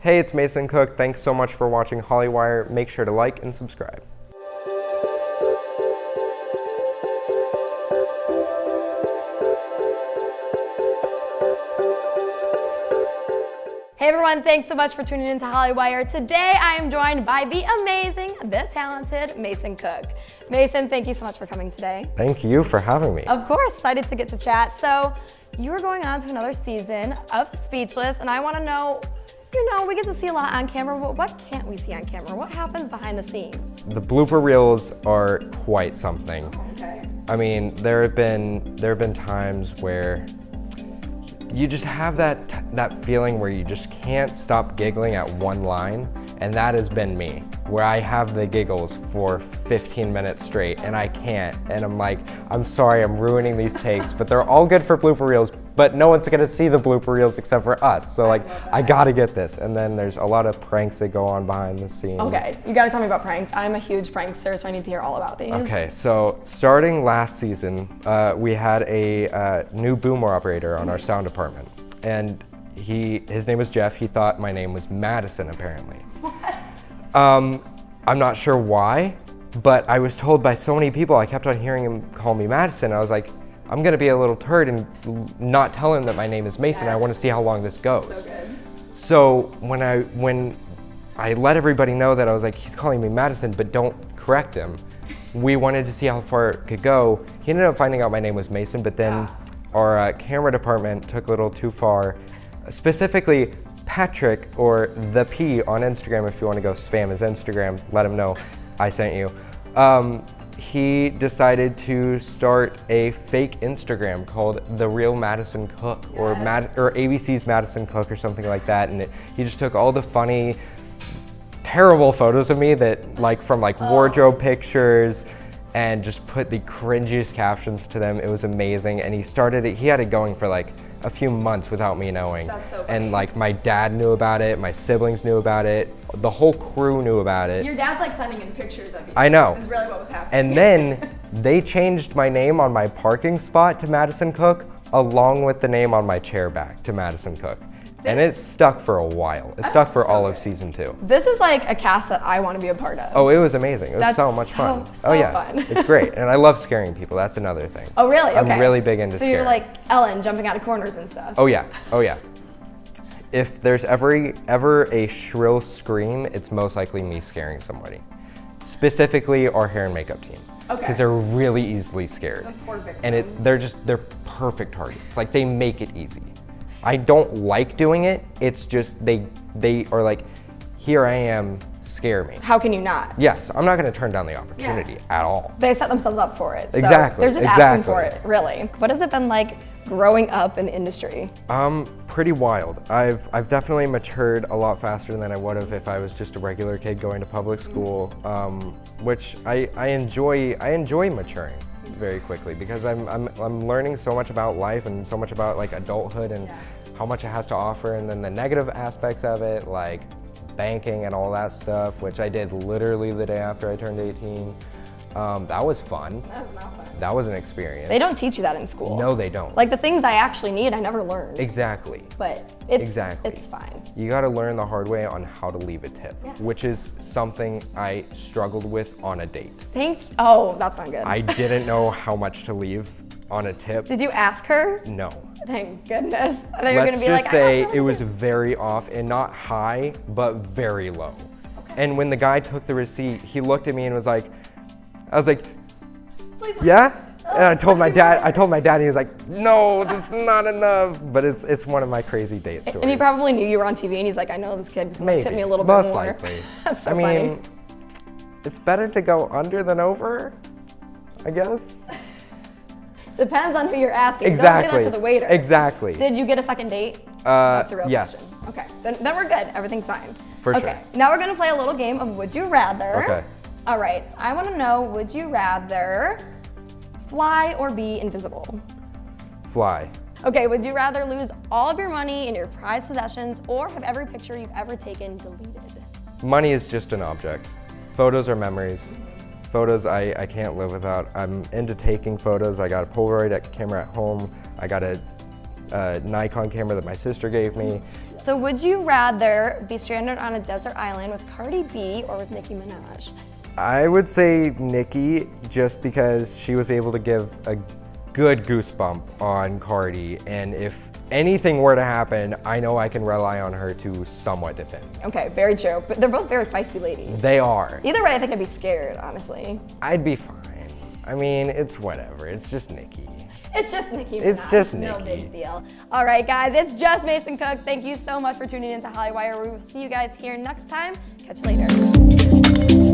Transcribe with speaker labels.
Speaker 1: Hey, it's Mason Cook. Thanks so much for watching Hollywire. Make sure to like and subscribe.
Speaker 2: Hey everyone, thanks so much for tuning in to Hollywire. Today I am joined by the amazing, the talented Mason Cook. Mason, thank you so much for coming today.
Speaker 1: Thank you for having me.
Speaker 2: Of course, excited to get to chat. So you are going on to another season of Speechless, and I want to know, we get to see a lot on camera, but what can't we see on camera? What happens behind the scenes?
Speaker 1: The blooper reels are quite something.
Speaker 2: Okay.
Speaker 1: I mean, there have been times where you just have that feeling where you just can't stop giggling at one line, and that has been me, where I have the giggles for 15 minutes straight, and I can't, and I'm like, I'm sorry, I'm ruining these takes, but they're all good for blooper reels, but no one's gonna see the blooper reels except for us, so like, I gotta get this. And then there's a lot of pranks that go on behind the scenes.
Speaker 2: Okay, you gotta tell me about pranks. I'm a huge prankster, so I need to hear all about these.
Speaker 1: Okay, so starting last season, we had a new boomer operator on our sound department, and his name was Jeff. He thought my name was Madison, apparently.
Speaker 2: What?
Speaker 1: I'm not sure why, but I was told by so many people, I kept on hearing him call me Madison. I was like, I'm gonna be a little turd and not tell him that my name is Mason.
Speaker 2: Yes.
Speaker 1: I wanna see how long this goes.
Speaker 2: So good.
Speaker 1: So when I let everybody know that I was like, he's calling me Madison, but don't correct him, we wanted to see how far it could go. He ended up finding out my name was Mason, but then our camera department took a little too far. Specifically, Patrick, or the P on Instagram, if you want to go spam his Instagram, let him know I sent you. He decided to start a fake Instagram called The Real Madison Cook, or ABC's Madison Cook, or something like that. And he just took all the funny, terrible photos of me that, from wardrobe pictures, and just put the cringiest captions to them. It was amazing. And he had it going for a few months without me knowing.
Speaker 2: That's so funny.
Speaker 1: And my dad knew about it, my siblings knew about it, the whole crew knew about it.
Speaker 2: Your dad's sending in pictures of you.
Speaker 1: I know.
Speaker 2: This is really what was happening.
Speaker 1: And then they changed my name on my parking spot to Madison Cook, along with the name on my chair back to Madison Cook. And it stuck for a while. It stuck for all of season 2.
Speaker 2: This is a cast that I want to be a part of.
Speaker 1: Oh, it was amazing. It was
Speaker 2: That's
Speaker 1: so much fun.
Speaker 2: so
Speaker 1: Oh yeah,
Speaker 2: fun.
Speaker 1: it's great. And I love scaring people. That's another thing.
Speaker 2: Oh really? Okay.
Speaker 1: I'm really big into
Speaker 2: So
Speaker 1: scaring.
Speaker 2: you're like Ellen, jumping out of corners and stuff.
Speaker 1: Oh yeah, oh yeah. If there's ever a shrill scream, it's most likely me scaring somebody. Specifically our hair and makeup team.
Speaker 2: Okay.
Speaker 1: Because they're really easily scared.
Speaker 2: The poor victims.
Speaker 1: And they're perfect targets. They make it easy. I don't like doing it. It's just they are like, here I am, scare me.
Speaker 2: How can you not?
Speaker 1: Yeah, so I'm not gonna turn down the opportunity at all.
Speaker 2: They set themselves up for it. So
Speaker 1: Exactly,
Speaker 2: they're just asking
Speaker 1: exactly.
Speaker 2: for it, really. What has it been like growing up in the industry?
Speaker 1: Pretty wild. I've definitely matured a lot faster than I would have if I was just a regular kid going to public school, which I enjoy maturing very quickly, because I'm learning so much about life and so much about adulthood and how much it has to offer, and then the negative aspects of it, like banking and all that stuff, which I did literally the day after I turned 18. That was fun.
Speaker 2: That was not fun.
Speaker 1: That was an experience.
Speaker 2: They don't teach you that in school.
Speaker 1: No, they don't.
Speaker 2: The things I actually need, I never learned.
Speaker 1: Exactly.
Speaker 2: But it's
Speaker 1: Exactly.
Speaker 2: it's fine.
Speaker 1: You got to learn the hard way on how to leave a tip, which is something I struggled with on a date.
Speaker 2: Oh, that's not good.
Speaker 1: I didn't know how much to leave on a tip.
Speaker 2: Did you ask her?
Speaker 1: No.
Speaker 2: Thank goodness. I thought you were
Speaker 1: Let's
Speaker 2: gonna be
Speaker 1: just
Speaker 2: like,
Speaker 1: say
Speaker 2: I asked her.
Speaker 1: it was very off, and not high, but very low. Okay. And when the guy took the receipt, he looked at me and I was like, yeah? And I told my dad, and he was like, no, that's not enough. But it's one of my crazy date stories.
Speaker 2: And he probably knew you were on TV, and he's like, I know this kid
Speaker 1: Maybe.
Speaker 2: tipped me a little bit
Speaker 1: Most
Speaker 2: more.
Speaker 1: likely.
Speaker 2: That's so
Speaker 1: I
Speaker 2: funny.
Speaker 1: mean, it's better to go under than over, I guess.
Speaker 2: Depends on who you're asking.
Speaker 1: Exactly.
Speaker 2: Don't say that to the waiter.
Speaker 1: Exactly.
Speaker 2: Did you get a second date? That's a real
Speaker 1: yes.
Speaker 2: question. Okay, then we're good. Everything's fine.
Speaker 1: For
Speaker 2: okay.
Speaker 1: sure.
Speaker 2: Now we're gonna play a little game of Would You Rather.
Speaker 1: Okay.
Speaker 2: All right. I want to know: Would you rather fly or be invisible?
Speaker 1: Fly.
Speaker 2: Okay. Would you rather lose all of your money and your prized possessions, or have every picture you've ever taken deleted?
Speaker 1: Money is just an object. Photos are memories. Photos I can't live without. I'm into taking photos. I got a Polaroid camera at home. I got a a Nikon camera that my sister gave me.
Speaker 2: So would you rather be stranded on a desert island with Cardi B or with Nicki Minaj?
Speaker 1: I would say Nicki, just because she was able to give a good goosebump on Cardi, and if anything were to happen, I know I can rely on her to somewhat defend me.
Speaker 2: Okay, very true. But they're both very feisty ladies.
Speaker 1: They are.
Speaker 2: Either way, I think I'd be scared, honestly.
Speaker 1: I'd be fine. I mean, it's whatever. It's just Nicki.
Speaker 2: It's just Nicki Minaj.
Speaker 1: It's just
Speaker 2: No
Speaker 1: Nicki.
Speaker 2: big deal. All right, guys, it's just Mason Cook. Thank you so much for tuning in to Hollywire. We will see you guys here next time. Catch you later.